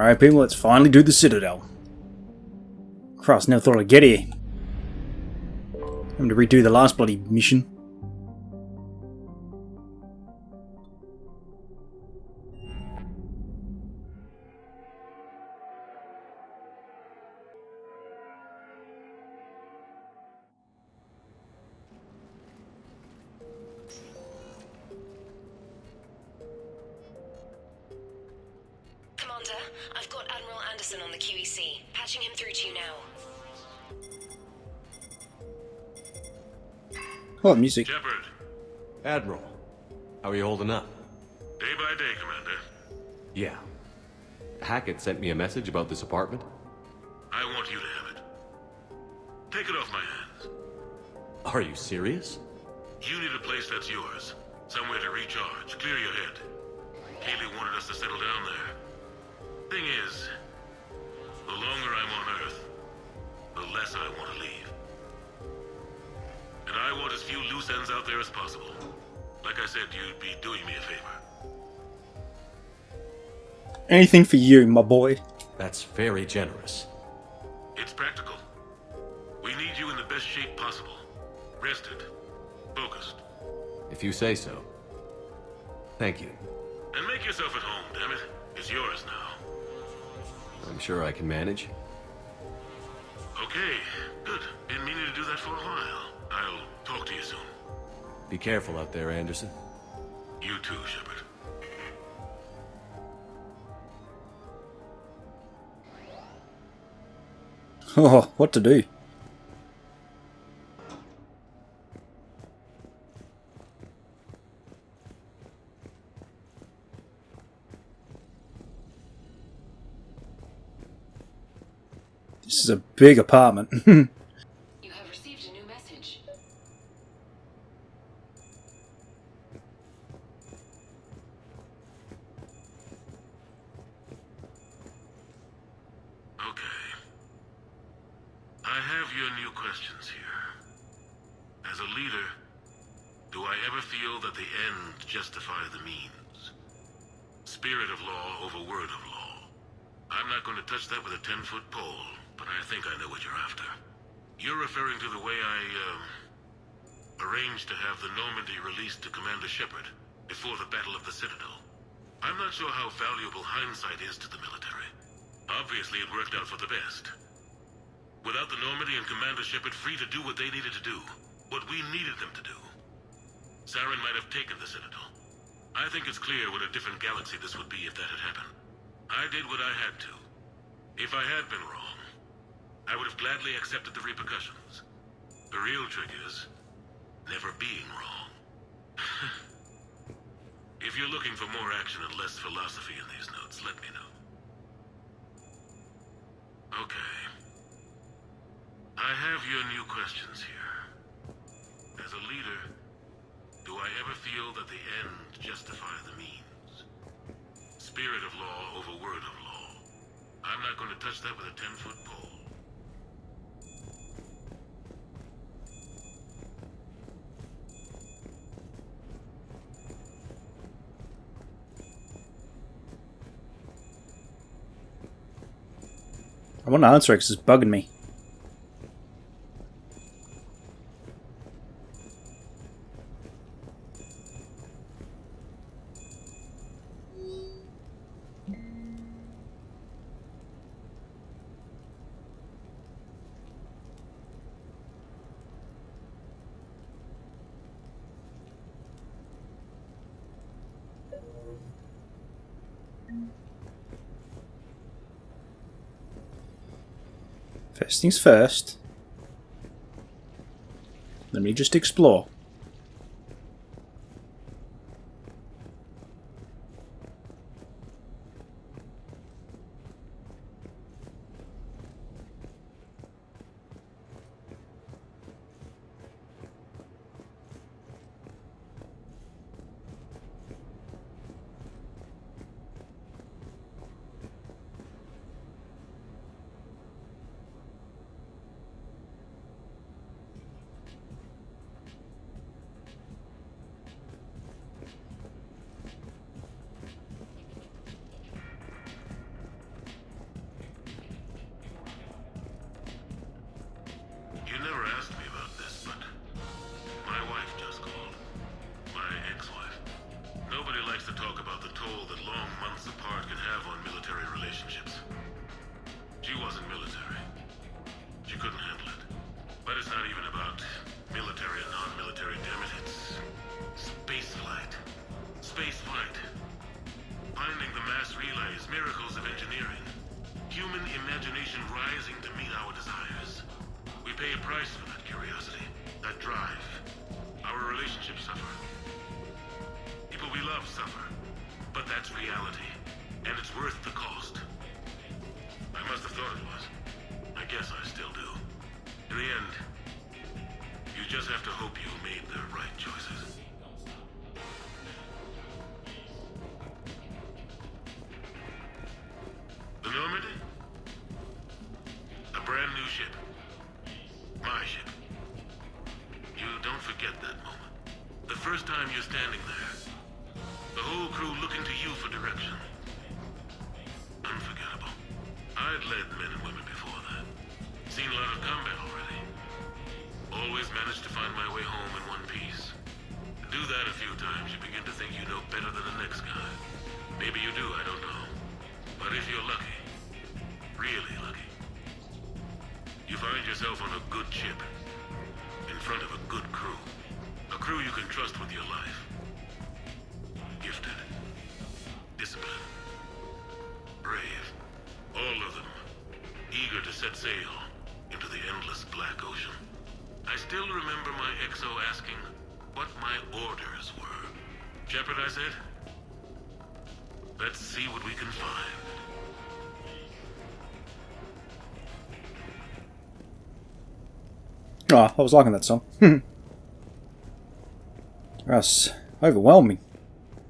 Alright people, let's finally do the Citadel. Christ, never thought I'd get here. I'm to redo the last bloody mission. Commander, I've got Admiral Anderson on the QEC. Patching him through to you now. Oh, music. Shepard, Admiral, how are you holding up? day by day, Commander. Yeah. Hackett sent me a message about this apartment. I want you to have it. Take it off my hands. Are you serious? You need a place that's yours. Somewhere to recharge, clear your head. Kaylee wanted us to settle down there. Thing is, the longer I'm on Earth, the less I want to leave. And I want as few loose ends out there as possible. Like I said, you'd be doing me a favor. Anything for you, my boy. That's very generous. It's practical. We need you in the best shape possible. Rested. Focused. If you say so. Thank you. And make yourself at home, damn it. It's yours now. I'm sure I can manage. Okay, good. Been meaning to do that for a while. I'll talk to you soon. Be careful out there, Anderson. You too, Shepard. Oh, what to do? This is a big apartment. You have received a new message. Okay. I have your new questions here. As a leader, do I ever feel that the end justify the means? Spirit of law over word of law. I'm not going to touch that with a 10-foot pole, but I think I know what you're after. You're referring to the way I, arranged to have the Normandy released to Commander Shepard before the Battle of the Citadel. I'm not sure how valuable hindsight is to the military. Obviously, it worked out for the best. Without the Normandy and Commander Shepard free to do what they needed to do, what we needed them to do, Saren might have taken the Citadel. I think it's clear what a different galaxy this would be if that had happened. I did what I had to. If I had been wrong, I would have gladly accepted the repercussions. The real trick is never being wrong. If you're looking for more action and less philosophy in these notes, let me know. Okay. I have your new questions here. As a leader, do I ever feel that the end justify the means? Spirit of law over word of law. I'm not going to touch that with a 10-foot pole. I want to answer it because it's bugging me. First things first. Let me just explore. price for that curiosity, that drive. Our relationships suffer. People we love suffer. But that's reality, and it's worth the cost. I must have thought it was. I guess I still do. In the end, you just have to hope you made the right choices. The Normandy? A brand new ship. My ship. You don't forget that moment. The first time you're standing there. The whole crew looking to you for direction. Unforgettable. I'd led men and women before that. Seen a lot of combat already. Always managed to find my way home in one piece. Do that a few times, you begin to think you know better than the next guy. Maybe you do, I don't know. But if you're lucky, really lucky, you find yourself on a good ship, in front of a good crew. A crew you can trust with your life. Gifted. Disciplined. Brave. All of them. Eager to set sail into the endless black ocean. I still remember my XO asking what my orders were. Shepard, I said. Let's see what we can find. Oh, I was liking that song. That's overwhelming.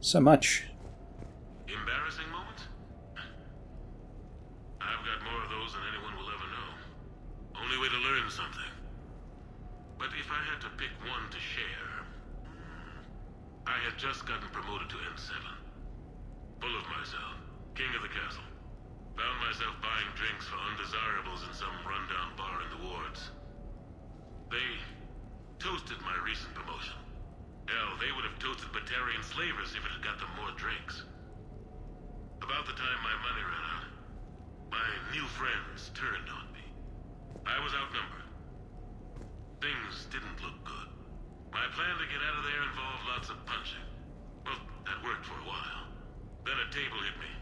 So much. Embarrassing moments? I've got more of those than anyone will ever know. Only way to learn something. But if I had to pick one to share... I had just gotten promoted to N7. Full of myself. King of the castle. Found myself buying drinks for undesirables in some rundown bar in the wards. They toasted my recent promotion. Hell, they would have toasted Batarian slavers if it had got them more drinks. About the time my money ran out, my new friends turned on me. I was outnumbered. Things didn't look good. My plan to get out of there involved lots of punching. Well, that worked for a while. Then a table hit me.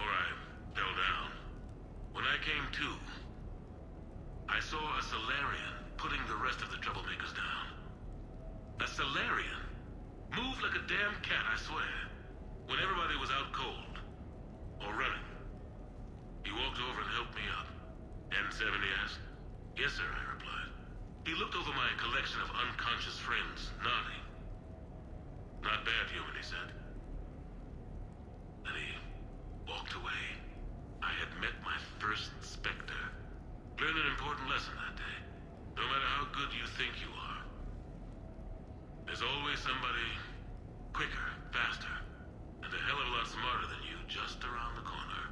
Or I fell down. When I came to, I saw a Solarian putting the rest of the troublemakers down. A Solarian? Moved like a damn cat, I swear. When everybody was out cold. Or running. He walked over and helped me up. N7, he asked. Yes, sir, I replied. He looked over my collection of unconscious friends, nodding. Not bad, human, he said. Then he walked away. I had met my first Spectre. Learned an important lesson that day. No matter how good you think you are, there's always somebody quicker, faster, and a hell of a lot smarter than you just around the corner.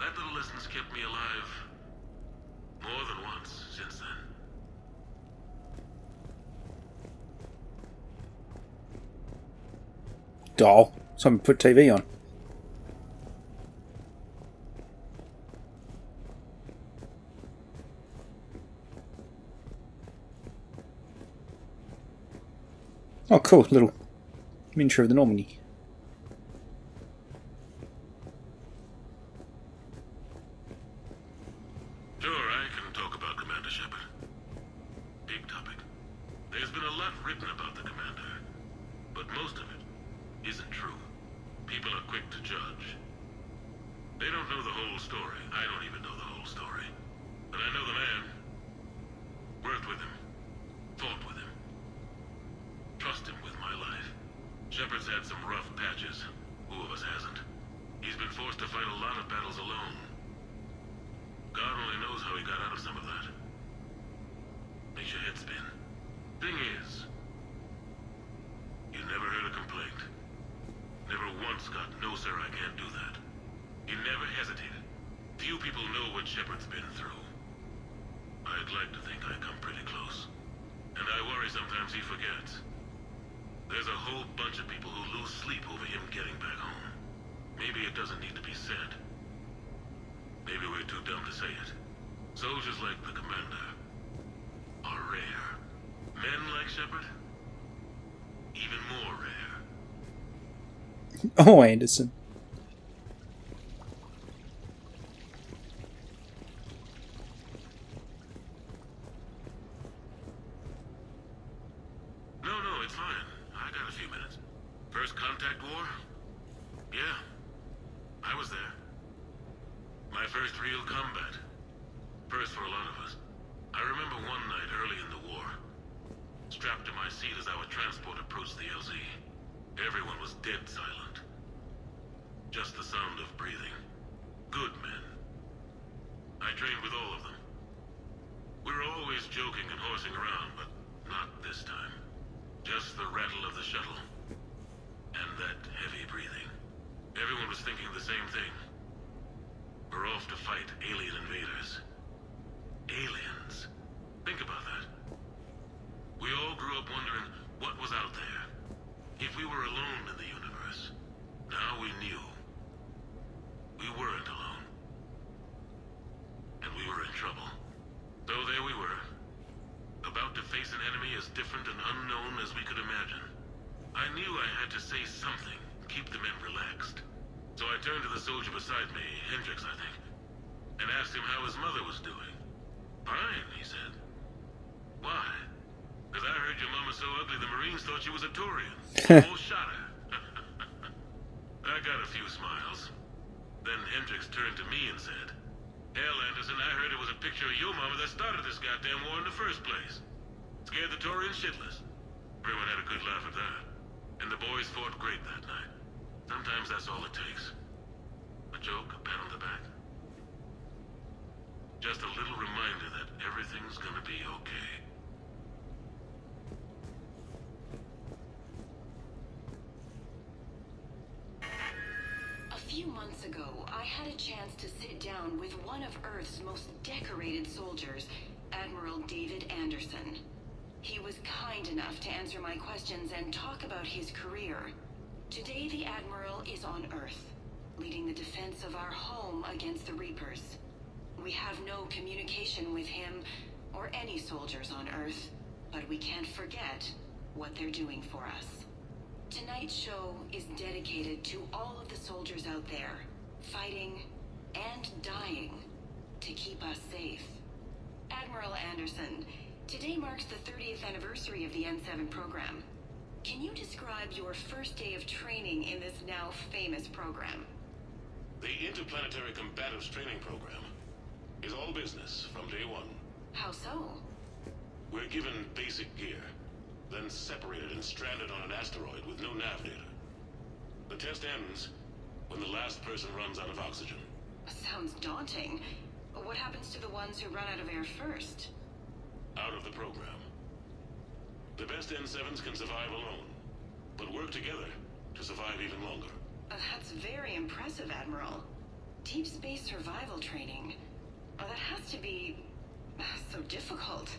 That little lesson's kept me alive more than once since then. Doll. Someone put TV on. Oh, cool. Little miniature of the Normandy. Sure, I can talk about Commander Shepard. Big topic. There's been a lot written about the Commander, but most of it isn't true. People are quick to judge. They don't know the whole story. I don't even know the whole story. But I know the man. Worked with him. Fought with him. Trust him with my life. Shepard's had some rough patches. Who of us hasn't? He's been forced to fight a lot of battles alone. God only knows how he got out of some of that. Makes your head spin. Thing is, you never heard a complaint. Never once got, no sir, I can't do that. He never hesitated. Few people know what Shepard's been through. I'd like to think I come pretty close. And I worry sometimes he forgets. There's a whole bunch of people who lose sleep over him getting back home. Maybe it doesn't need to be said. Maybe we're too dumb to say it. Soldiers like the Commander are rare. Men like Shepard? Even more rare. Oh, Anderson. of combat. First for a lot of us. I remember one night early in the war, strapped to my seat as our transport approached the LZ. Everyone was dead silent. Just the sound of breathing. Good men. I trained with all of them. We were always joking and horsing around, but not this time. Just the rattle of the shuttle. And that heavy breathing. Everyone was thinking the same thing. We're off to fight alien invaders. Aliens. Think about that. We all grew up wondering what was out there. If we were alone in the universe. Now we knew. We weren't alone. And we were in trouble. So there we were. About to face an enemy as different and unknown as we could imagine. I knew I had to say something, keep the men relaxed. So I turned to the soldier beside me, Hendricks, I think, and asked him how his mother was doing. Fine, he said. Why? Because I heard your mama so ugly the Marines thought she was a Turian. Almost shot her. I got a few smiles. Then Hendricks turned to me and said, Hell, Anderson, I heard it was a picture of your mama that started this goddamn war in the first place. Scared the Turians shitless. Everyone had a good laugh at that. And the boys fought great that night. Sometimes that's all it takes. A joke, a pat on the back. Just a little reminder that everything's gonna be okay. A few months ago, I had a chance to sit down with one of Earth's most decorated soldiers, Admiral David Anderson. He was kind enough to answer my questions and talk about his career. Today, the Admiral is on Earth, leading the defense of our home against the Reapers. We have no communication with him or any soldiers on Earth, but we can't forget what they're doing for us. Tonight's show is dedicated to all of the soldiers out there, fighting and dying to keep us safe. Admiral Anderson, today marks the 30th anniversary of the N7 program. Can you describe your first day of training in this now famous program? The Interplanetary Combatives Training Program is all business from day one. How so? We're given basic gear, then separated and stranded on an asteroid with no navigator. The test ends when the last person runs out of oxygen. Sounds daunting. What happens to the ones who run out of air first? Out of the program. The best N7s can survive alone, but work together to survive even longer. That's very impressive, Admiral. Deep space survival training. That has to be so difficult.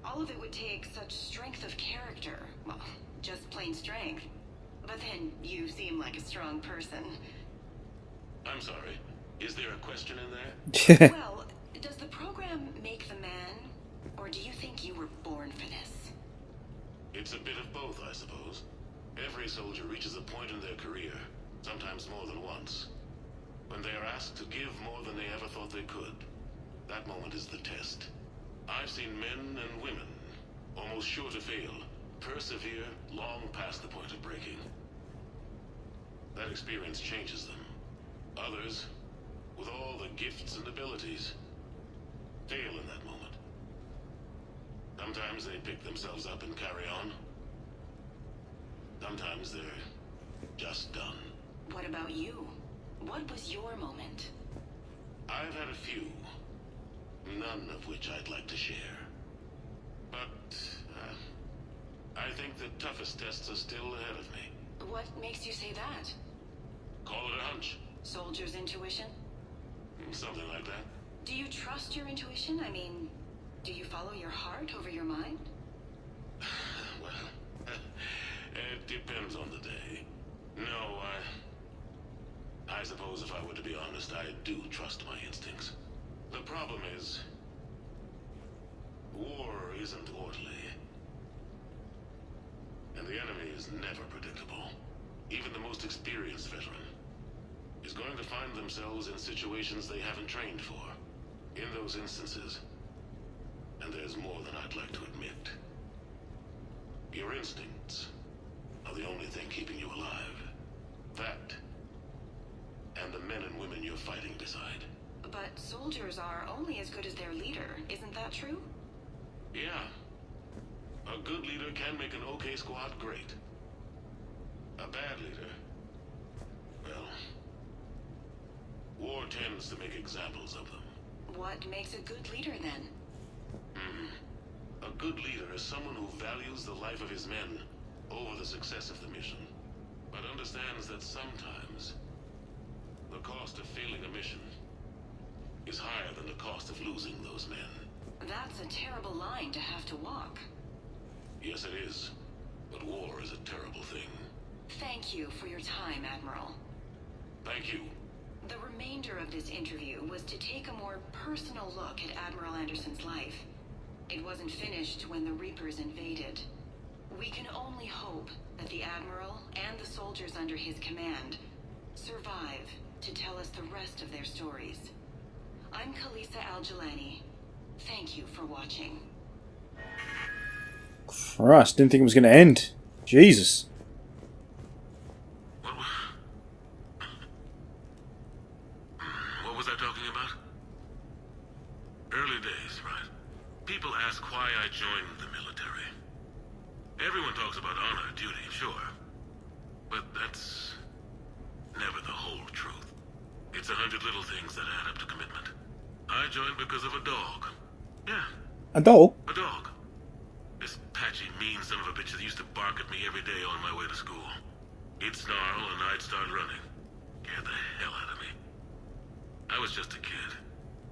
All of it would take such strength of character. Well, just plain strength. But then you seem like a strong person. I'm sorry. Is there a question in there? Well, does the program make the man? Or do you think you were born for this? It's a bit of both, I suppose. Every soldier reaches a point in their career, sometimes more than once, when they are asked to give more than they ever thought they could. That moment is the test. I've seen men and women, almost sure to fail, persevere long past the point of breaking. That experience changes them. Others, with all the gifts and abilities, fail in that moment. Sometimes they pick themselves up and carry on. Sometimes they're just done. What about you? What was your moment? I've had a few, none of which I'd like to share. But, I think the toughest tests are still ahead of me. What makes you say that? Call it a hunch. Soldier's intuition? Something like that. Do you trust your intuition? I mean, do you follow your heart over your mind? Well, it depends on the day. No, I suppose if I were to be honest, I do trust my instincts. The problem is, war isn't orderly. And the enemy is never predictable. Even the most experienced veteran is going to find themselves in situations they haven't trained for. In those instances, and there's more than I'd like to admit, your instincts are the only thing keeping you alive. That, and the men and women you're fighting beside. But soldiers are only as good as their leader, isn't that true? Yeah. A good leader can make an okay squad great. A bad leader, well, war tends to make examples of them. What makes a good leader then? A good leader is someone who values the life of his men over the success of the mission, but understands that sometimes the cost of failing a mission is higher than the cost of losing those men. That's a terrible line to have to walk. Yes, it is. But war is a terrible thing. Thank you for your time, Admiral. Thank you. The remainder of this interview was to take a more personal look at Admiral Anderson's life. It wasn't finished when the Reapers invaded. We can only hope that the Admiral and the soldiers under his command survive to tell us the rest of their stories. I'm Khaleesa Al-Jilani. Thank you for watching. Christ, didn't think it was going to end. Jesus. What was I talking about? Early days, right? People ask why I joined the military. Everyone talks about honor, duty, sure. But that's never the whole truth. It's 100 little things that add up to commitment. I joined because of a dog. Yeah. A dog? A dog. This patchy, mean son of a bitch that used to bark at me every day on my way to school. He'd snarl and I'd start running. Scared the hell out of me. I was just a kid.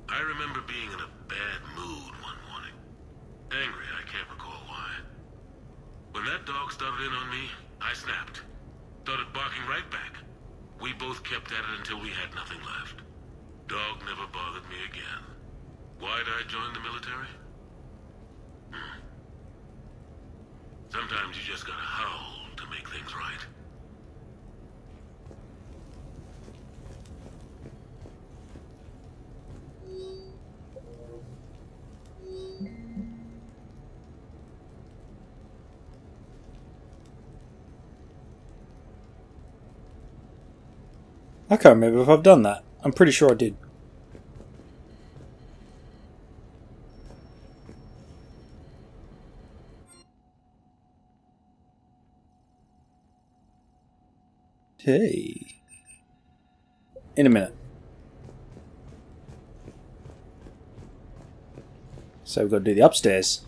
I remember being in a bad mood one morning. Angry, I can't recall why. When that dog started in on me, I snapped. Started barking right back. We both kept at it until we had nothing left. Dog never bothered me again. Why'd I join the military? Sometimes you just gotta howl to make things right. I can't remember if I've done that. I'm pretty sure I did. Hey. In a minute. So we've got to do the upstairs.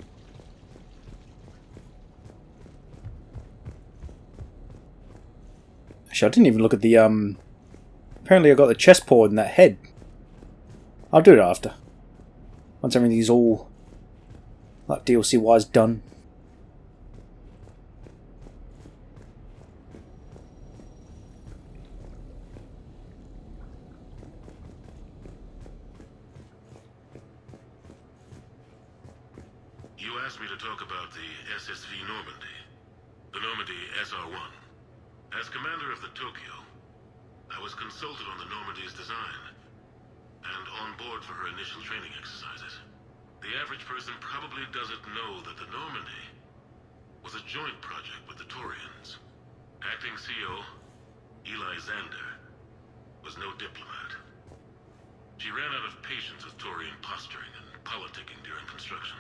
Actually, I didn't even look at the, apparently I got the chessboard and that head. I'll do it after. Once everything's all, like, DLC-wise done. You asked me to talk about the SSV Normandy. The Normandy SR-1. As commander of the Tokyo, I was consulted on the Normandy's design, and on board for her initial training exercises. The average person probably doesn't know that the Normandy was a joint project with the Taurians. Acting CO, Eli Xander, was no diplomat. She ran out of patience with Taurian posturing and politicking during construction.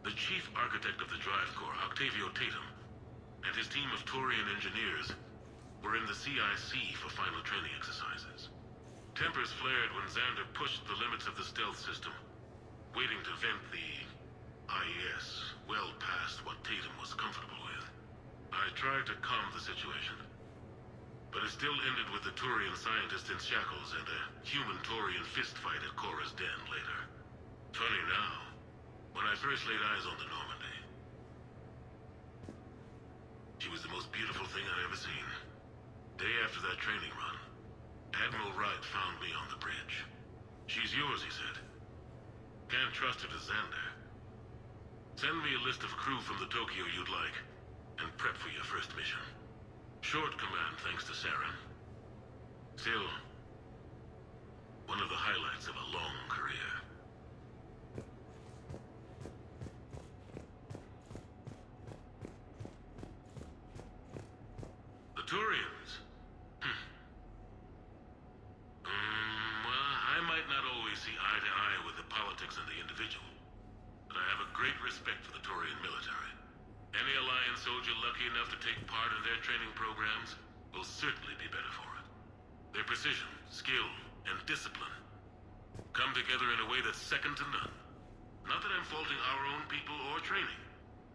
The chief architect of the Drive Corps, Octavio Tatum, and his team of Taurian engineers were in the CIC for final training exercises. Tempers flared when Xander pushed the limits of the stealth system, waiting to vent the IES well past what Tatum was comfortable with. I tried to calm the situation, but it still ended with the Taurian scientist in shackles and a human Taurian fistfight at Korra's den later. Funny now, when I first laid eyes on the Normandy, she was the most beautiful thing I'd ever seen. Day after that training run, Admiral Wright found me on the bridge. She's yours, he said. Can't trust her to Xander. Send me a list of crew from the Tokyo you'd like, and prep for your first mission. Short command thanks to Saren. Still, one of the highlights of a long career. The Taurians. Well, I might not always politics and the individual. But I have a great respect for the Turian military. Any Alliance soldier lucky enough to take part in their training programs will certainly be better for it. Their precision, skill, and discipline come together in a way that's second to none. Not that I'm faulting our own people or training.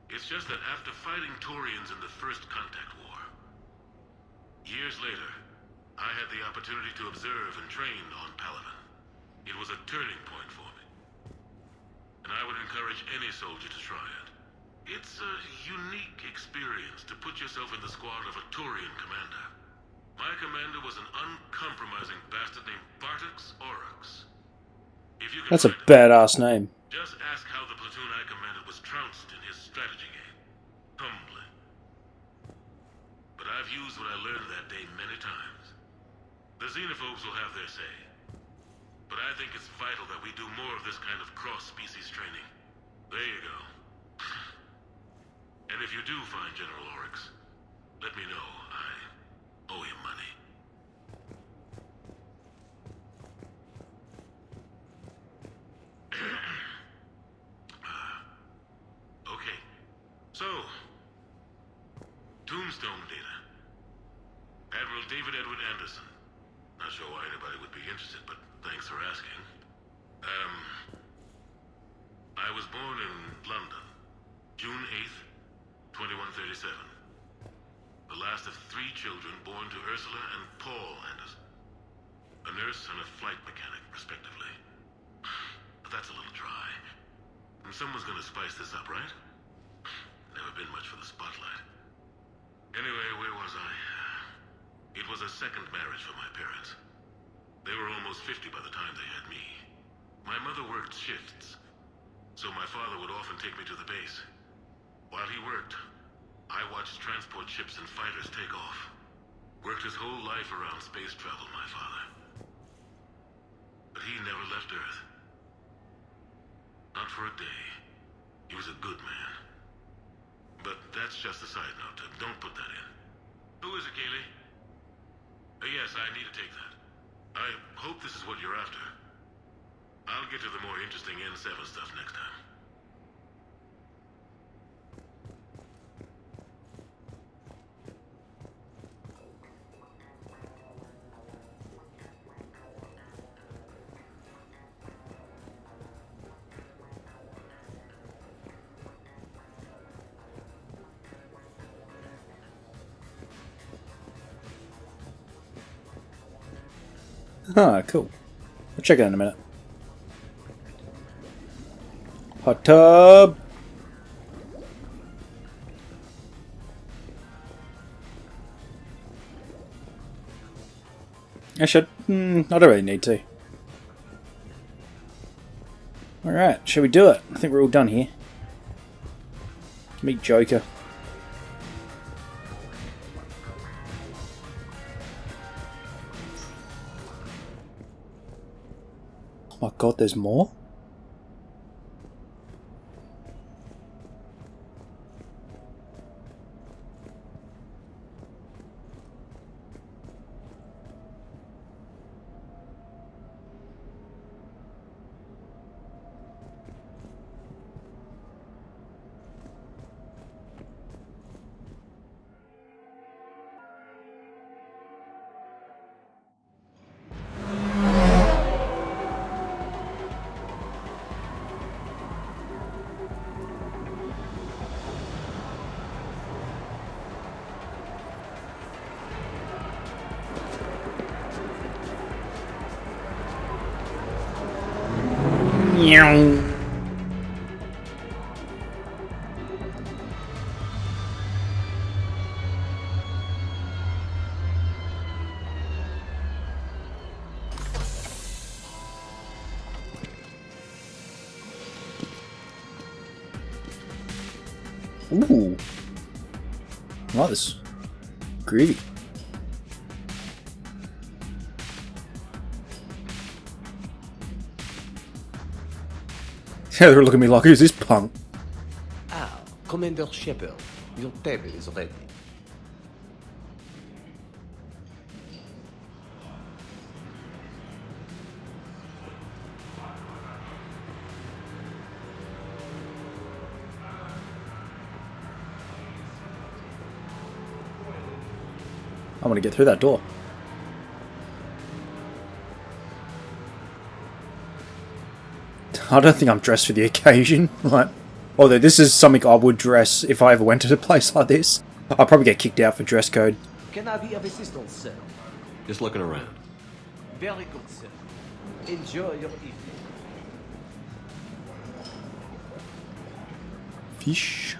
It's just that after fighting Turians in the First Contact War, years later, I had the opportunity to observe and train on Palaven. It was a turning point for me. And I would encourage any soldier to try it. It's a unique experience to put yourself in the squad of a Turian commander. My commander was an uncompromising bastard named Bartix Oryx. If you can That's a find him, badass name. just ask how the platoon I commanded was trounced in his strategy game. Humbly. But I've used what I learned that day many times. The xenophobes will have their say. But I think it's vital that we do more of this kind of cross-species training. There you go. And if you do find General Oryx, let me know. I owe him money. Okay. So, Tombstone data. Admiral David Edward Anderson. Not sure why anybody would be interested, but thanks for asking. I was born in London, June 8th, 2137. The last of 3 children born to Ursula and Paul Anderson. A nurse and a flight mechanic, respectively. But that's a little dry. And someone's gonna spice this up, right? Never been much for the spotlight. Anyway, where was I? It was a second marriage for my parents. They were almost 50 by the time they had me. My mother worked shifts, so my father would often take me to the base. While he worked, I watched transport ships and fighters take off. Worked his whole life around space travel, my father. But he never left Earth. Not for a day. He was a good man. But that's just a side note. Don't put that in. Who is it, Kaylee? Yes, I need to take that. I hope this is what you're after. I'll get to the more interesting N7 stuff next time. Ah, cool. I'll check it out in a minute. Hot tub! I should. I don't really need to. Alright, shall we do it? I think we're all done here. Meet Joker. Oh my god, there's more? Ooh. I like this. Groovy. Yeah, they're looking at me like, who's this punk? Ah, Commander Shepard, your table is ready. I want to get through that door. I don't think I'm dressed for the occasion. Like, although this is something I would dress if I ever went to a place like this. I'd probably get kicked out for dress code. Can I be of assistance, sir? Just looking around. Very good, sir. Enjoy your evening. Fish.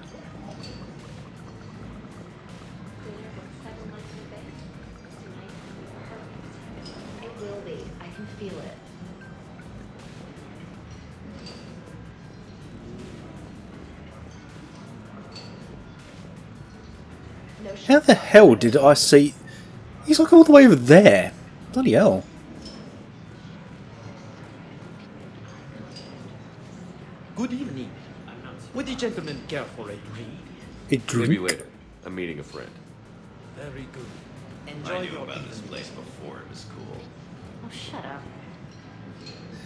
It will be. I can feel it. No How the hell did I see... He's like all the way over there. Bloody hell. Good evening. Would the gentleman care for a drink? A Maybe drink? later. I'm meeting a friend. Very good. Enjoy I knew your about evening. this place before it was cool. Oh, shut up.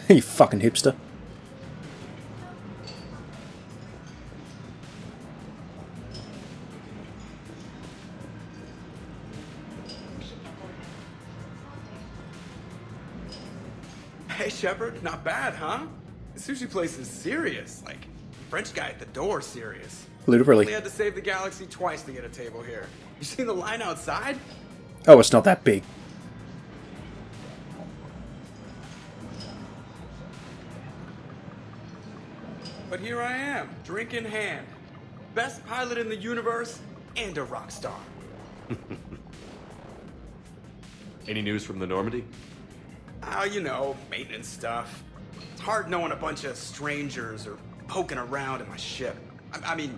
You fucking hipster. Hey, Shepard, not bad, huh? The sushi place is serious. Like, French guy at the door serious. Literally. Only had to save the galaxy twice to get a table here. You seen the line outside? Oh, it's not that big. But here I am, drink in hand. Best pilot in the universe and a rock star. Any news from the Normandy? You know, maintenance stuff. It's hard knowing a bunch of strangers or poking around in my ship. I mean,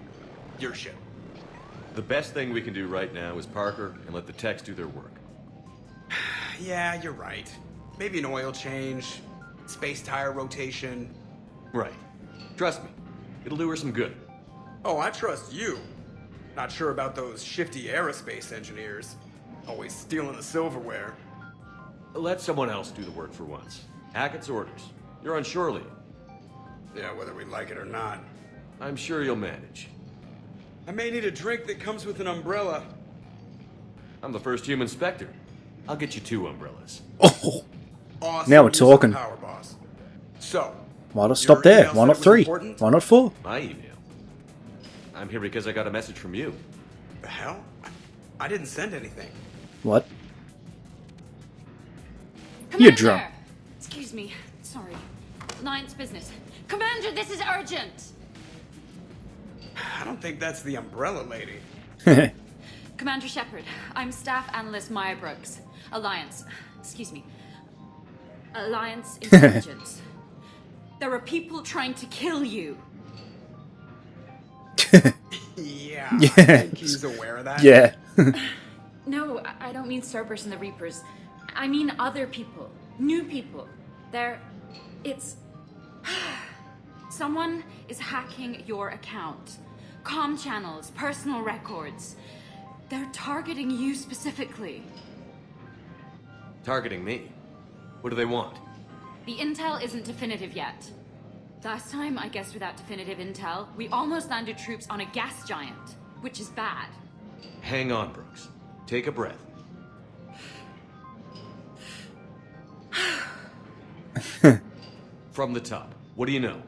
your ship. The best thing we can do right now is Parker and let the techs do their work. Yeah, you're right. Maybe an oil change, space tire rotation. Right. Trust me. It'll do her some good. Oh, I trust you. Not sure about those shifty aerospace engineers. Always stealing the silverware. Let someone else do the work for once. Hackett's orders. You're on shore leave. Yeah, whether we like it or not. I'm sure you'll manage. I may need a drink that comes with an umbrella. I'm the first human Spectre. I'll get you 2 umbrellas. Oh, Awesome. Now we're use of talking. Power boss. So, why not stop your there? email Why said not it was 3? important? Why not 4? My email. I'm here because I got a message from you. The hell? I didn't send anything. What? Commander! You're drunk. Excuse me. Sorry. Alliance business. Commander, this is urgent! I don't think that's the umbrella lady. Commander Shepard, I'm Staff Analyst Maya Brooks. Alliance. Excuse me. Alliance Intelligence. There are people trying to kill you. Yeah. Yeah. I think he's aware of that. Yeah. No, I don't mean Cerberus and the Reapers. I mean other people. New people. It's... Someone is hacking your account. Comm channels, personal records. They're targeting you specifically. Targeting me. What do they want? The intel isn't definitive yet. Last time, I guess without definitive intel, we almost landed troops on a gas giant, which is bad. Hang on, Brooks. Take a breath. From the top. What do you know?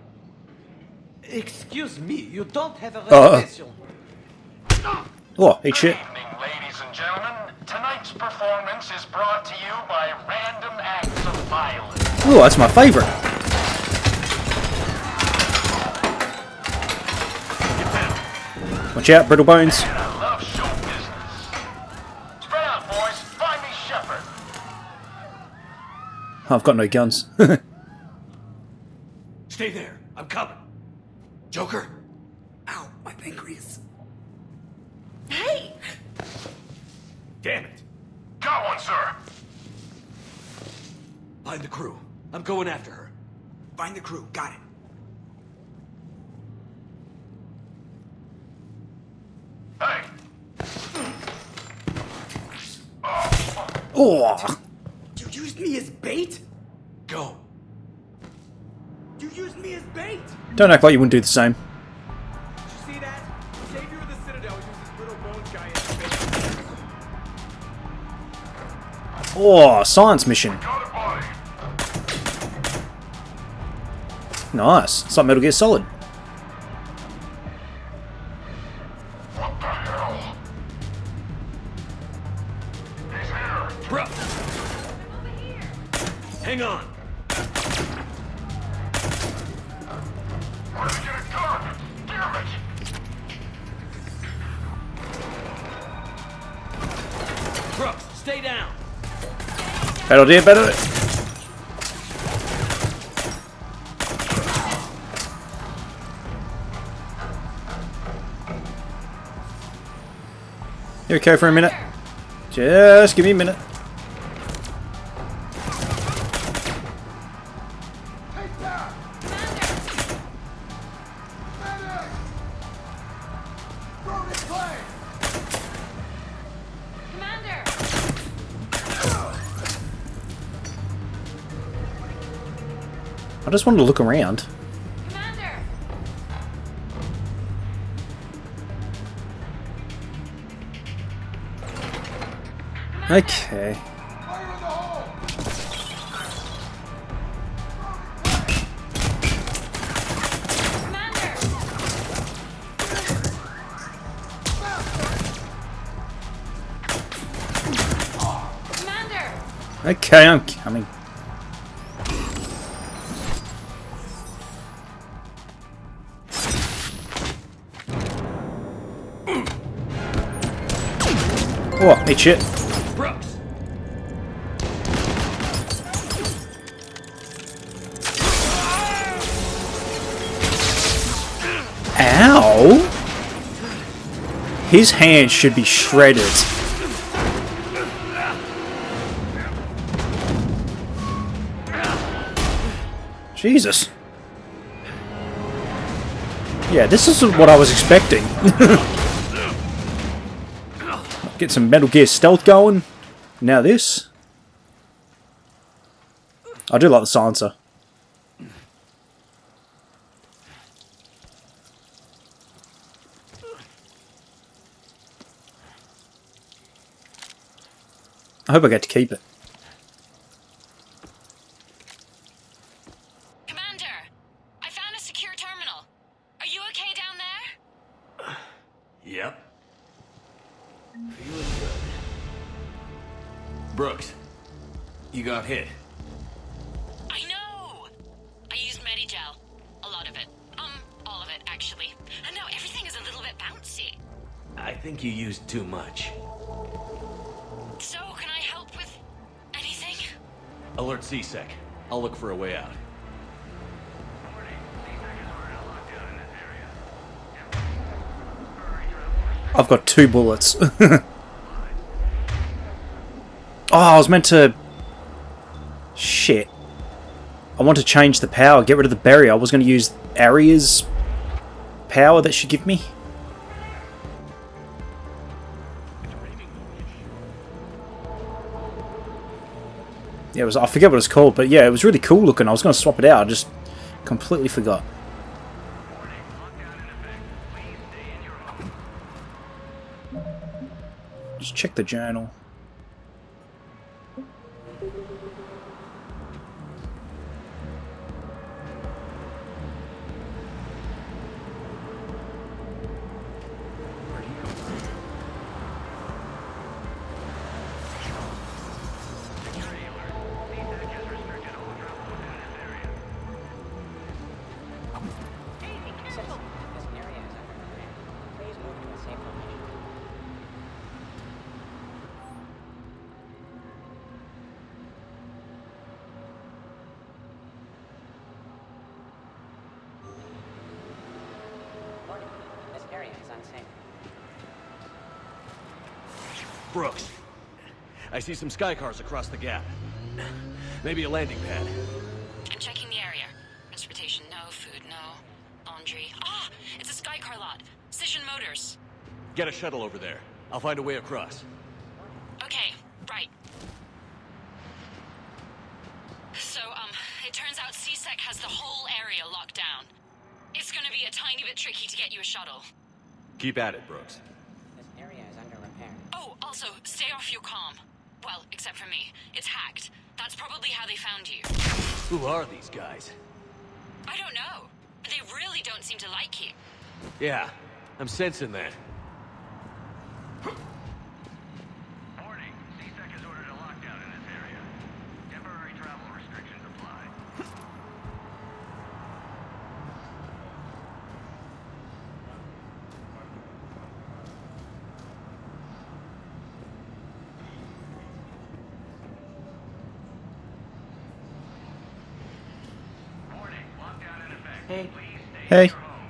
Excuse me, you don't have a reservation. Oh, eat shit. Good evening, ladies and gentlemen. Tonight's performance is brought to you by random acts of violence. Oh, that's my favourite. Watch out, brittle bones. And I love show business. Spread out, boys. Find me Shepard. I've got no guns. Stay there. I'm coming. Joker? Ow, my pancreas. Hey! Damn it. Got one, sir. Find the crew. I'm going after her. Find the crew. Got it. Hey. Oh, You used me as bait? Go. You used me as bait? don't act like you wouldn't do the same. Did you see that? Savior of the Citadel uses little bones guy as bait. Oh, science mission. Nice. It's like Metal Gear Solid. What the hell? He's here. Bro! Hang on! Where did he get a gun? Damn it! Brooks, stay down! Better do it, better do it. You okay for a minute? Just give me a minute. Commander! I just wanted to look around. Commander! Okay. Commander! Okay, I'm coming. Oh, eat shit. Brooks! Ow! His hand should be shredded. Jesus. Yeah, this isn't what I was expecting. Get some Metal Gear stealth going. Now this. I do like the silencer. I hope I get to keep it. Commander! I found a secure terminal. Are you okay down there? Yep. Feeling good. Brooks, you got hit. I know! I used Medigel. A lot of it. All of it, actually. And now everything is a little bit bouncy. I think you used too much. So, can I help with anything? Alert CSEC. I'll look for a way out. I've got 2 bullets. Oh, I was meant to... Shit. I want to change the power, get rid of the barrier. I was going to use Aria's power that should give me. Yeah, I forget what it's called, but yeah, it was really cool looking. I was going to swap it out, I just completely forgot. Just check the journal. Brooks, I see some sky cars across the gap. Maybe a landing pad. I'm checking the area. Transportation, no. Food, no. Laundry. Ah! It's a sky car lot. Cision Motors. Get a shuttle over there. I'll find a way across. Okay, right. So, it turns out CSEC has the whole area locked down. It's gonna be a tiny bit tricky to get you a shuttle. Keep at it, Brooks. This area is under repair. Oh, also, stay off your comm. Well, except for me. It's hacked. That's probably how they found you. Who are these guys? I don't know. They really don't seem to like you. Yeah, I'm sensing that. Warning, CSEC has ordered a lockdown in this area. Temporary travel restrictions apply. Warning, lockdown in effect. Hey. Please stay Hey. in your homes.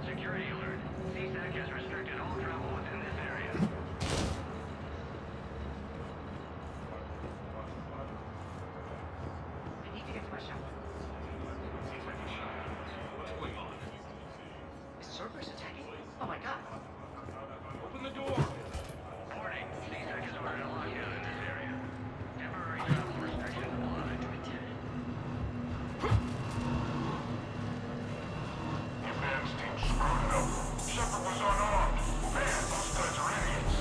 Security alert. CSEC has restricted all travel within this area. I need to get to my shop. What's going on? Is Cerberus attacking? Oh my god. Open the door! Warning, CSEC has ordered a lockdown in this area. Temporary travel restrictions apply. Advance team screwed it up. Shepard was unarmed. Man, those guys are idiots.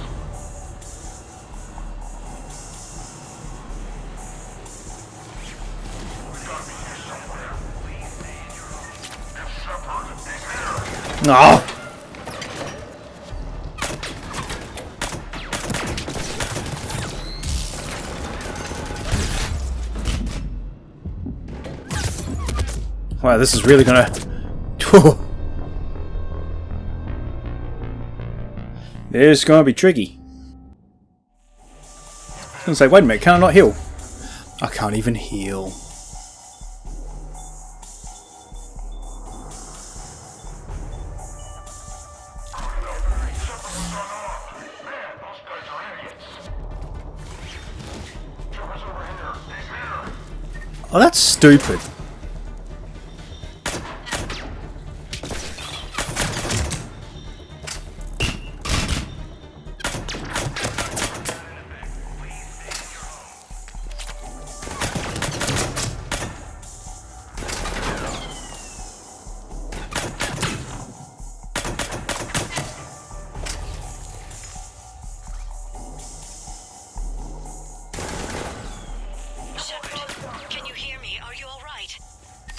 Gotta be here somewhere. Please stay in your home. If Shepard is here. Oh! Wow, this is really gonna... It's gonna be tricky. I was gonna say, wait a minute, can I not heal? I can't even heal. Oh, that's stupid.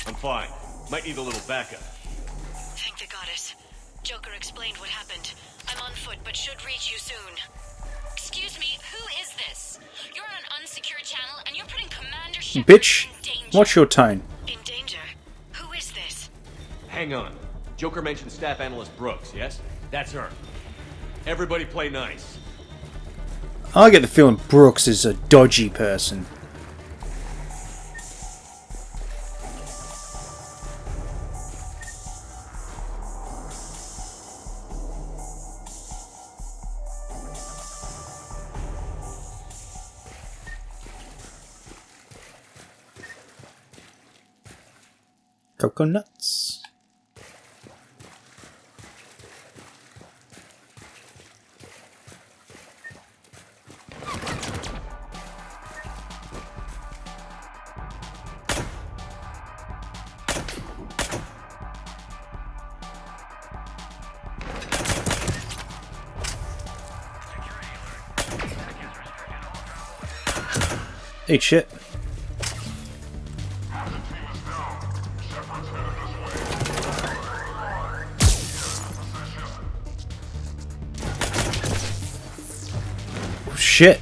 I'm fine. Might need a little backup. Thank the goddess. Joker explained what happened. I'm on foot, but should reach you soon. Excuse me, who is this? You're on an unsecured channel and you're putting Commander Shepard Bitch, in danger. what's your tone? In danger? Who is this? Hang on. Joker mentioned Staff Analyst Brooks, yes? That's her. Everybody play nice. I get the feeling Brooks is a dodgy person. Coconuts. Eat shit. Shit.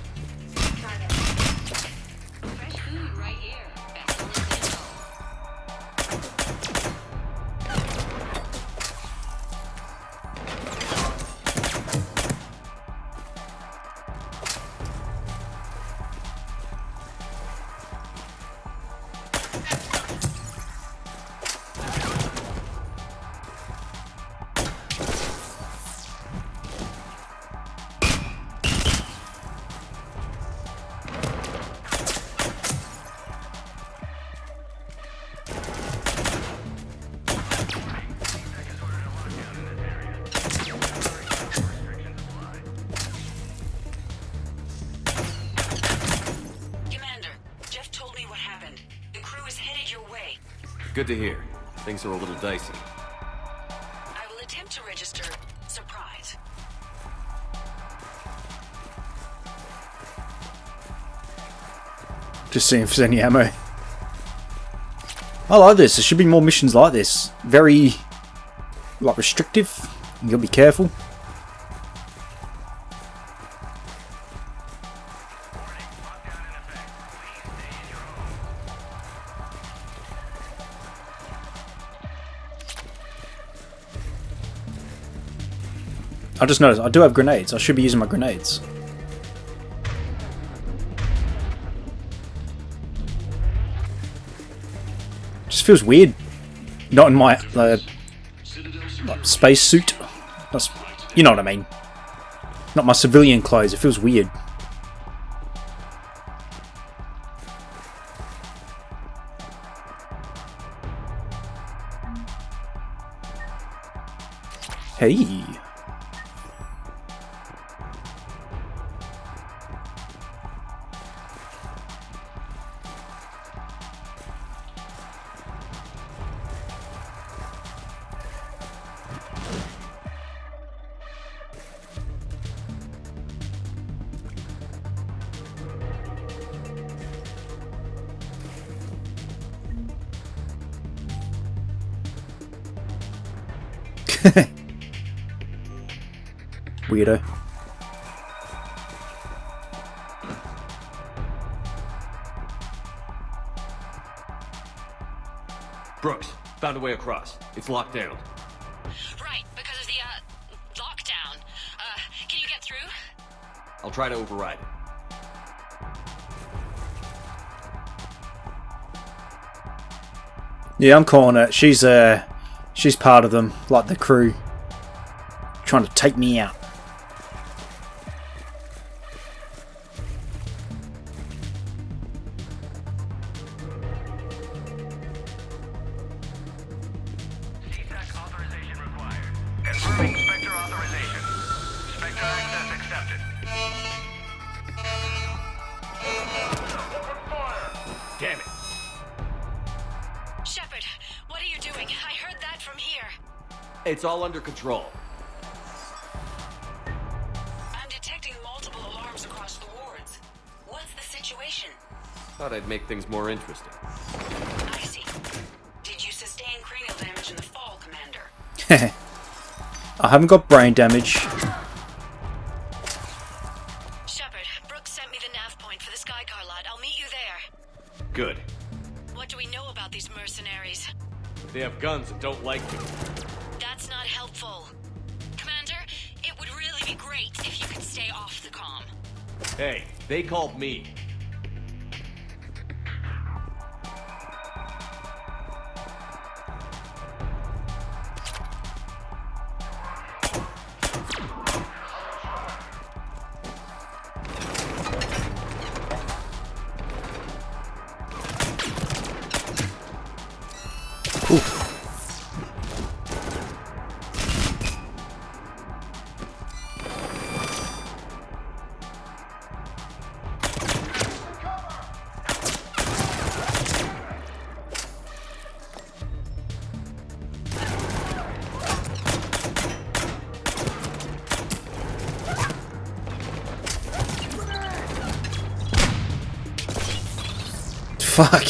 Fresh food right here. Excellent info. Good to hear. Things are a little dicey. I will attempt to register surprise. Just seeing if there's any ammo. I like this. There should be more missions like this. Very, like, restrictive. You gotta be careful. I just noticed I do have grenades. I should be using my grenades. Just feels weird. Not in my like, space suit. That's, you know what I mean. Not my civilian clothes. It feels weird. Hey. Weirdo. Brooks, found a way across. It's locked down. Right, because of the, lockdown. Can you get through? I'll try to override it. Yeah, I'm calling it. She's part of them, like the crew, trying to take me out. CSAC authorization required. Confirming Spectre authorization. Spectre access accepted. Open fire! Damn it! Shepard, what are you doing? I heard that from here. It's all under control. I'm detecting multiple alarms across the wards. What's the situation? Thought I'd make things more interesting. I see. Did you sustain cranial damage in the fall, Commander? I haven't got brain damage. Shepard, Brooks sent me the nav point for the Skycar lot. I'll meet you there. Good. What do we know about these mercenaries? They have guns and don't like you. That's not helpful. Commander, it would really be great if you could stay off the comm. Hey, they called me. Fuck.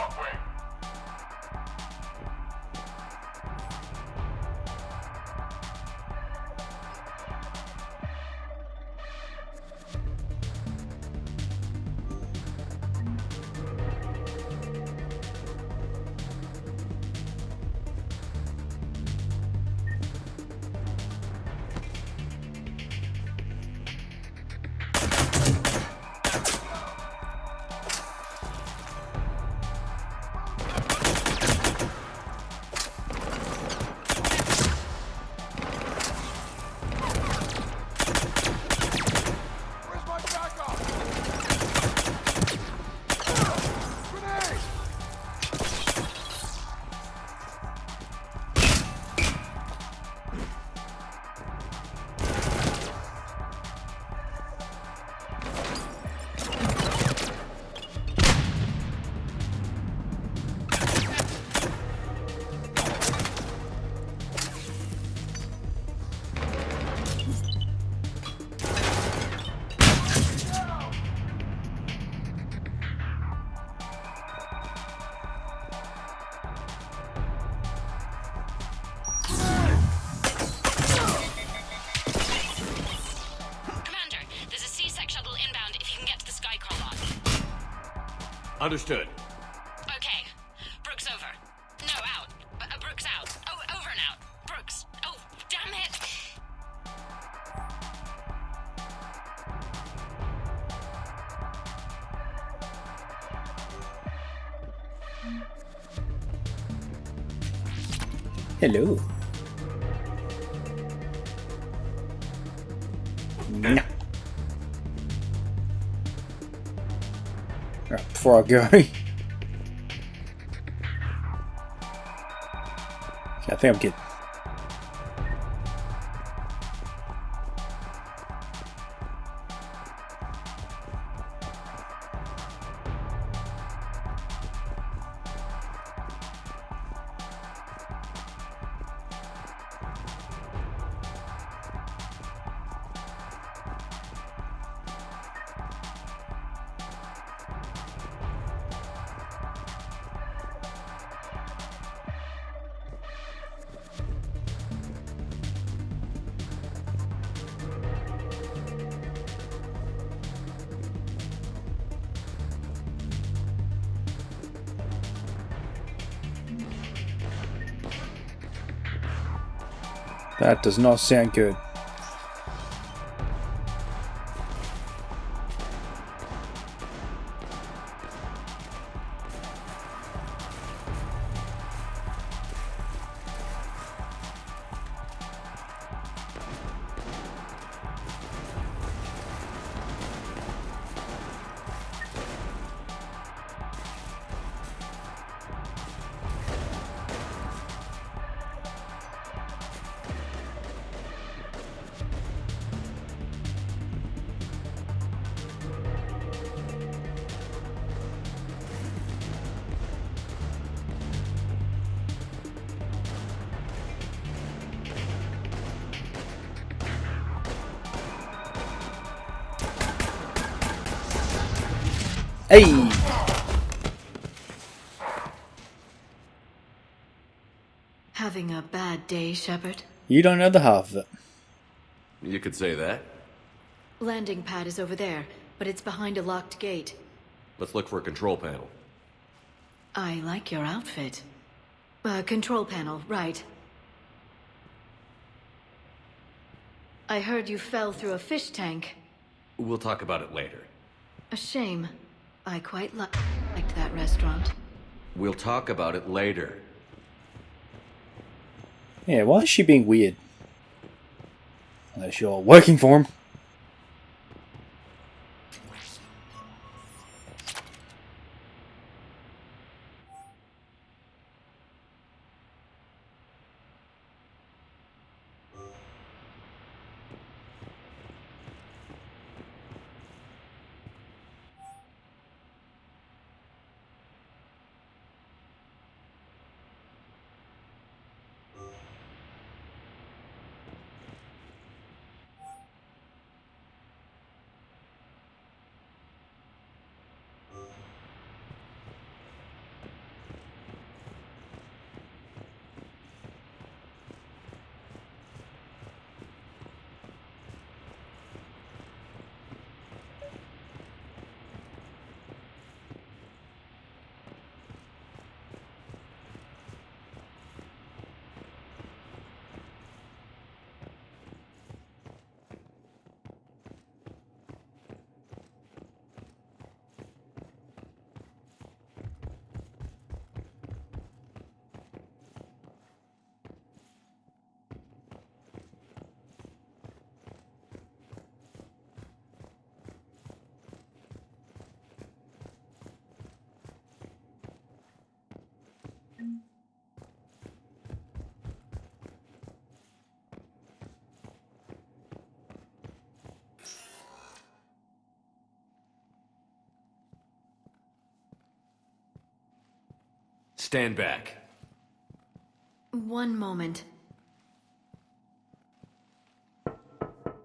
Hawkwing. Where's my backup? Grenade! Commander, there's a C-Sec shuttle inbound if you can get to the Skycrawl lot. Understood. Okay. Brooks over. No, out. Brooks out. Oh, over and out. Brooks. Oh, damn it! Hello. No. Right, before I go. Okay, I think I'm good. That does not sound good. Hey! Having a bad day, Shepard? You don't know the half of it. You could say that. Landing pad is over there, but it's behind a locked gate. Let's look for a control panel. I like your outfit. Control panel, right. I heard you fell through a fish tank. We'll talk about it later. A shame. I quite liked that restaurant. We'll talk about it later. Yeah, why is she being weird? Unless you're working for him. Stand back. One moment.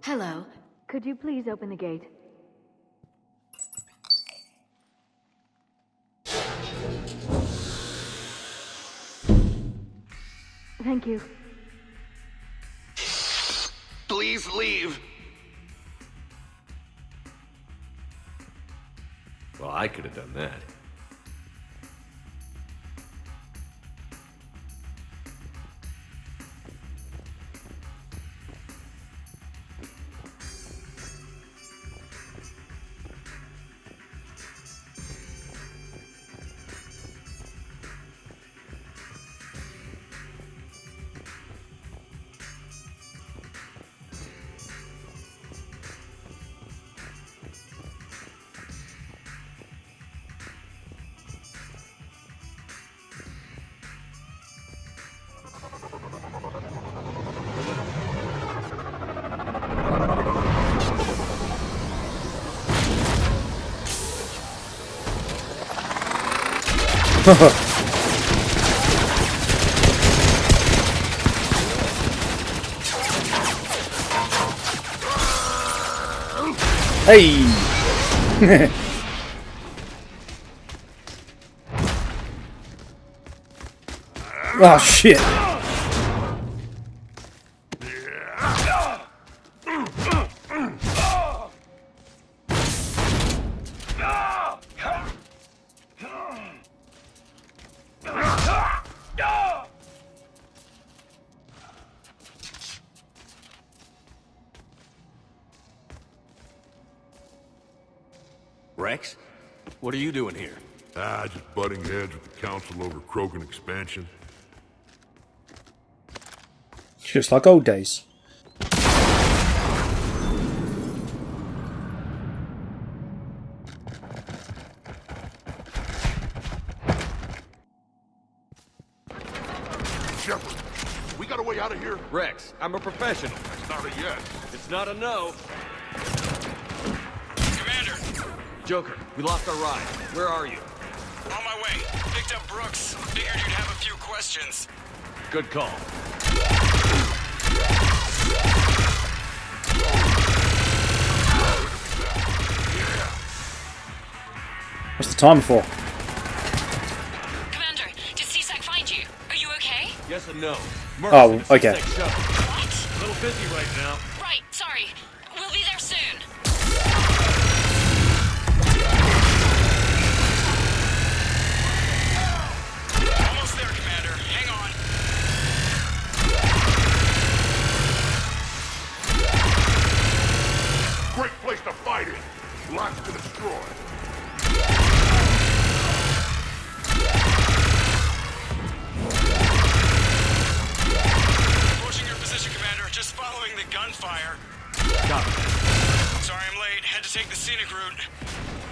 Hello. Could you please open the gate? Thank you. Please leave. Well, I could have done that. Hey! Oh shit! Rex? What are you doing here? Just butting heads with the council over Krogan expansion. Just like old days. Shepard, we got a way out of here? Rex, I'm a professional. It's not a yes. It's not a no. Commander, Joker, we lost our ride. Where are you? on my way. Picked up Brooks. Figured you'd have a few questions. Good call. What's the time for? Commander, did C-Sec find you? Are you okay? Yes and no. Oh, okay. What? A little busy right now. Right, sorry. We'll be there soon. Almost there, Commander. Hang on. Great place to fight it. Lots to destroy. Approaching your position, Commander. Just following the gunfire. Copy. Sorry I'm late. Had to take the scenic route.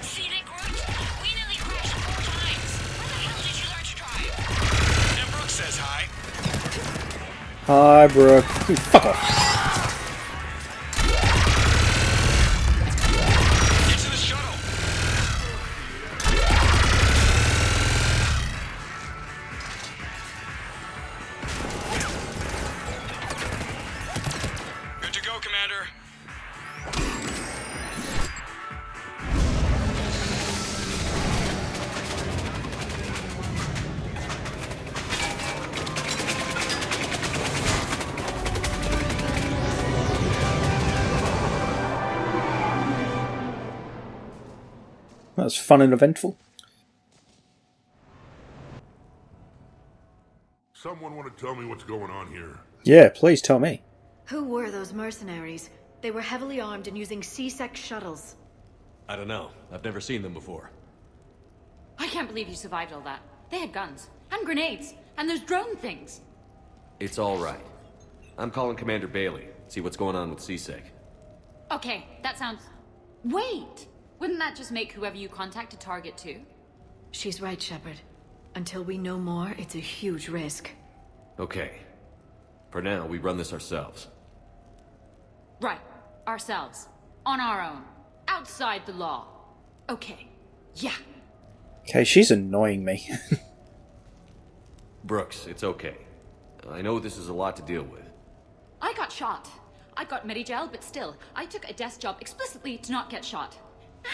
Scenic route? We nearly crashed 4 times. Where the hell did you learn to drive? And Brooks says hi. Hi, Brooke. Fuck off. Get to the shuttle. Good to go, Commander. That was fun and eventful. Someone want to tell me what's going on here? Yeah, please tell me. Who were those mercenaries? They were heavily armed and using C-Sec shuttles. I don't know. I've never seen them before. I can't believe you survived all that. They had guns and grenades and those drone things. It's all right. I'm calling Commander Bailey. See what's going on with C-Sec. Okay, that sounds... Wait! Wouldn't that just make whoever you contact a target too? She's right, Shepard. Until we know more, it's a huge risk. Okay. For now, we run this ourselves. Right. Ourselves. On our own. Outside the law. Okay. Yeah. Okay, she's annoying me. Brooks, it's okay. I know this is a lot to deal with. I got shot. I got Medigel, but still, I took a desk job explicitly to not get shot.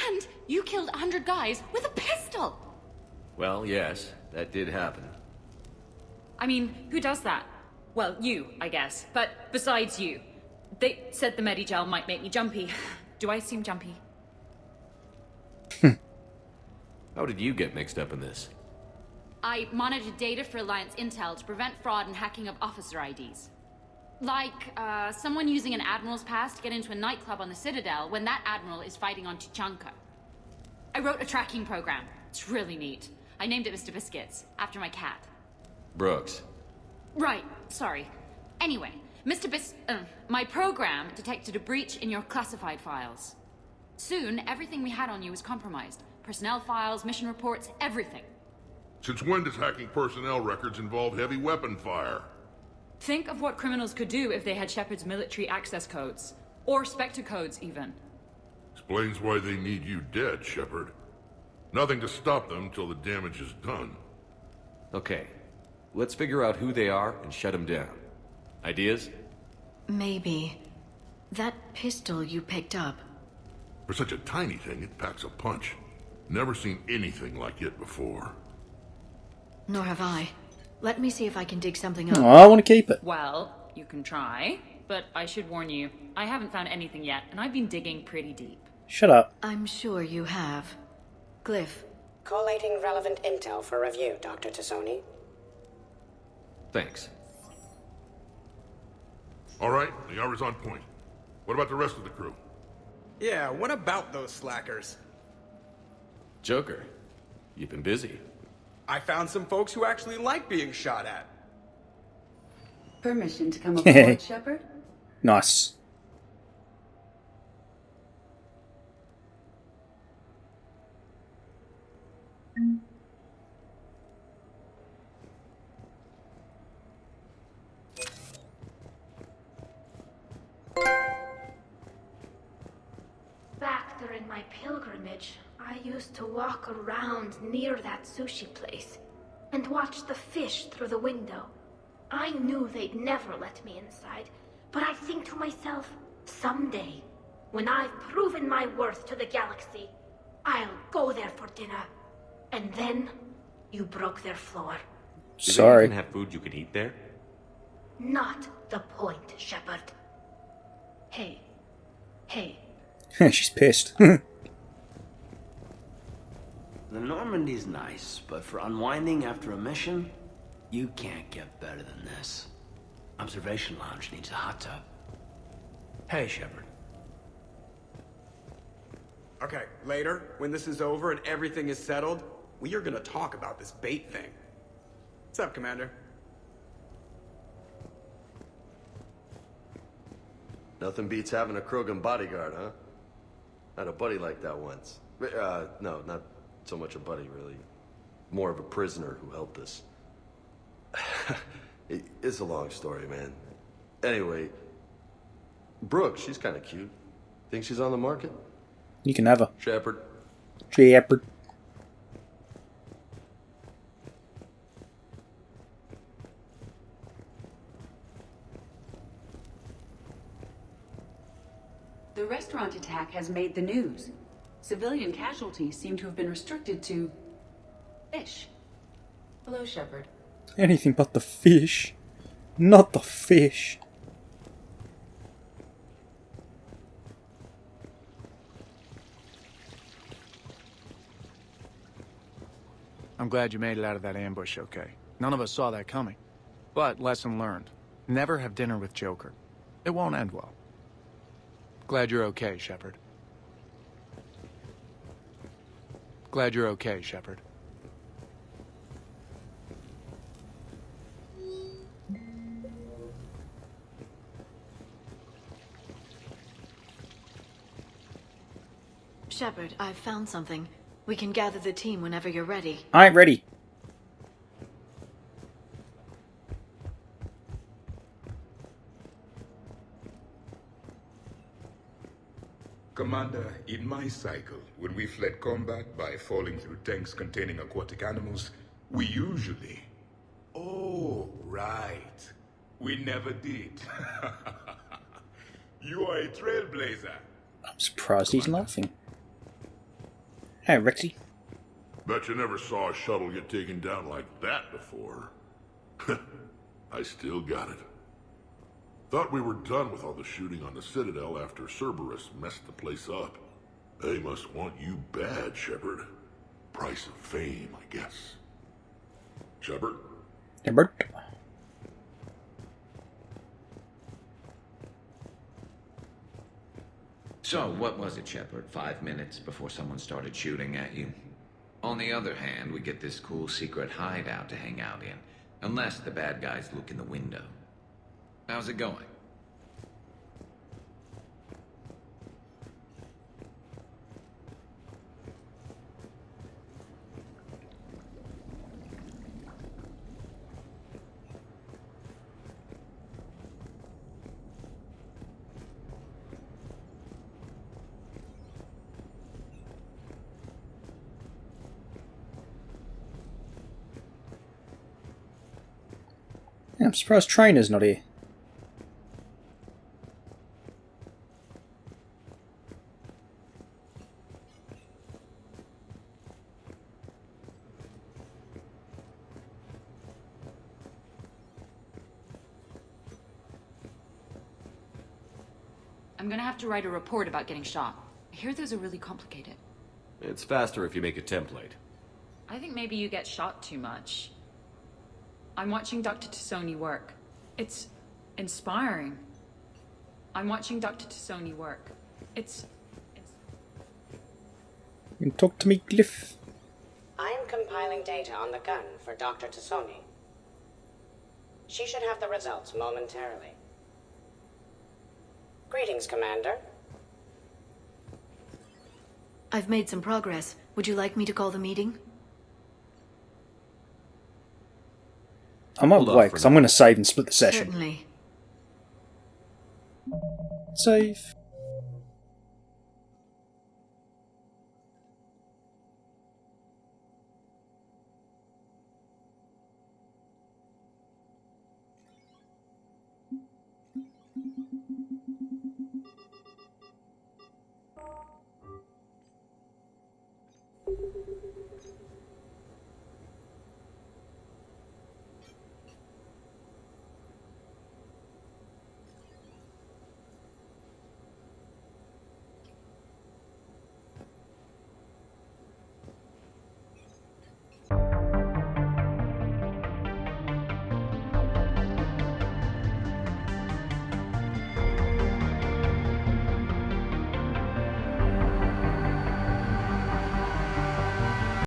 And you killed 100 guys with a pistol! Well, yes, that did happen. I mean, who does that? Well, you, I guess. But besides you. They said the Medigel might make me jumpy. Do I seem jumpy? How did you get mixed up in this? I monitored data for Alliance intel to prevent fraud and hacking of officer IDs. Like, someone using an Admiral's pass to get into a nightclub on the Citadel when that Admiral is fighting on Tuchanka. I wrote a tracking program. It's really neat. I named it Mr. Biscuits, after my cat. Brooks. Right, sorry. Anyway, my program detected a breach in your classified files. Soon, everything we had on you was compromised. Personnel files, mission reports, everything. Since when does hacking personnel records involve heavy weapon fire? Think of what criminals could do if they had Shepard's military access codes. Or Spectre codes, even. Explains why they need you dead, Shepard. Nothing to stop them till the damage is done. Okay. Let's figure out who they are and shut them down. Ideas? Maybe. That pistol you picked up. For such a tiny thing, it packs a punch. Never seen anything like it before. Nor have I. Let me see if I can dig something Oh, up. I want to keep it. Well, you can try. But I should warn you, I haven't found anything yet, and I've been digging pretty deep. Shut up. I'm sure you have. Glyph. Collating relevant intel for review, Dr. Tassoni. Thanks. All right, the hour's on point. What about the rest of the crew? Yeah, what about those slackers? Joker, you've been busy. I found some folks who actually like being shot at. Permission to come aboard, Shepard? Nice. Back during my pilgrimage, I used to walk around near that sushi place and watch the fish through the window. I knew they'd never let me inside, but I think to myself, someday, when I've proven my worth to the galaxy, I'll go there for dinner. And then, you broke their floor. Sorry. Do they even have food you can eat there? Not the point, Shepard. Hey. She's pissed. The Normandy's nice, but for unwinding after a mission, you can't get better than this. Observation Lounge needs a hot tub. Hey, Shepard. Okay, later, when this is over and everything is settled, we are gonna talk about this bait thing. What's up, Commander? Nothing beats having a Krogan bodyguard, huh? I had a buddy like that once. No, not so much a buddy, really. More of a prisoner who helped us. It's a long story, man. Anyway, Brooke, she's kind of cute. Think she's on the market? You can have her. Shepard. Shepard. The restaurant attack has made the news. Civilian casualties seem to have been restricted to fish. Hello, Shepard. Anything but the fish. Not the fish. I'm glad you made it out of that ambush okay. None of us saw that coming. But lesson learned. Never have dinner with Joker. It won't end well. Glad you're okay, Shepard. Glad you're okay, Shepard. Shepard, I've found something. We can gather the team whenever you're ready. I ain't ready. Commander, in my cycle, when we fled combat by falling through tanks containing aquatic animals, we usually Oh, right. We never did. You are a trailblazer. I'm surprised he's laughing. Hey, Rexy. Bet you never saw a shuttle get taken down like that before. I still got it. Thought we were done with all the shooting on the Citadel after Cerberus messed the place up. They must want you bad, Shepard. Price of fame, I guess. Shepard? Shepard? So, what was it, Shepard? 5 minutes before someone started shooting at you? On the other hand, we get this cool secret hideout to hang out in. Unless the bad guys look in the window. How's it going? Yeah, I'm surprised Trainer's not here. I'm gonna have to write a report about getting shot. I hear those are really complicated. It's faster if you make a template. I think maybe you get shot too much. I'm watching Dr. T'Soni work. It's inspiring. I'm watching Dr. T'Soni work. It's... You can talk to me, Glyph. I am compiling data on the gun for Dr. T'Soni. She should have the results momentarily. Greetings, Commander. I've made some progress. Would you like me to call the meeting? I might wait, because I'm going to save and split the session. Certainly. Save.